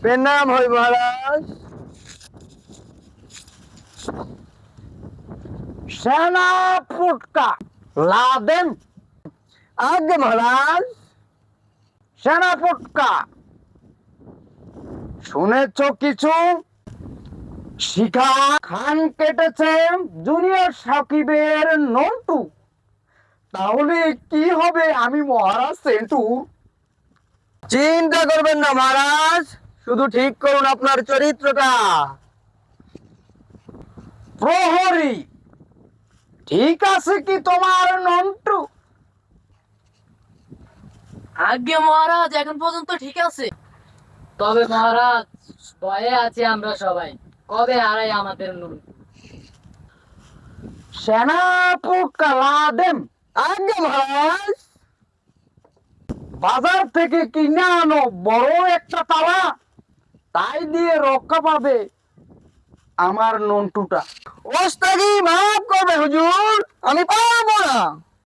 प्रणाम हो महाराज। सेना पुटका लादेन। आगे महाराज। सेना पुटका শুনেছো কিছু? শিখা খান কেটেছে জুনিয়র সাকিবের নন্টু। তাহলে কি হবে আমি মহারাজ সেন্টু? চিন্তা করবেন না মহারাজ, শুধু ঠিক করুন আপনার চরিত্রটা। প্রহরী ঠিক আছে কি তোমার নন্টু? আজ্ঞে মহারাজ, এখন পর্যন্ত ঠিক আছে। তবে মহারাজ, ভয়ে আছি আমরা সবাই, কবে হারাই আমাদের নুন। সেনাপুটকা লাদেন। আগে মহারাজ, বাজার থেকে কিনে আনো বড় একটা তালা, তাই দিয়ে রক্ষা পাবে আমার নন্টুটা। ওস্তাদি মাফ করবে হুজুর, আমি পারবো না।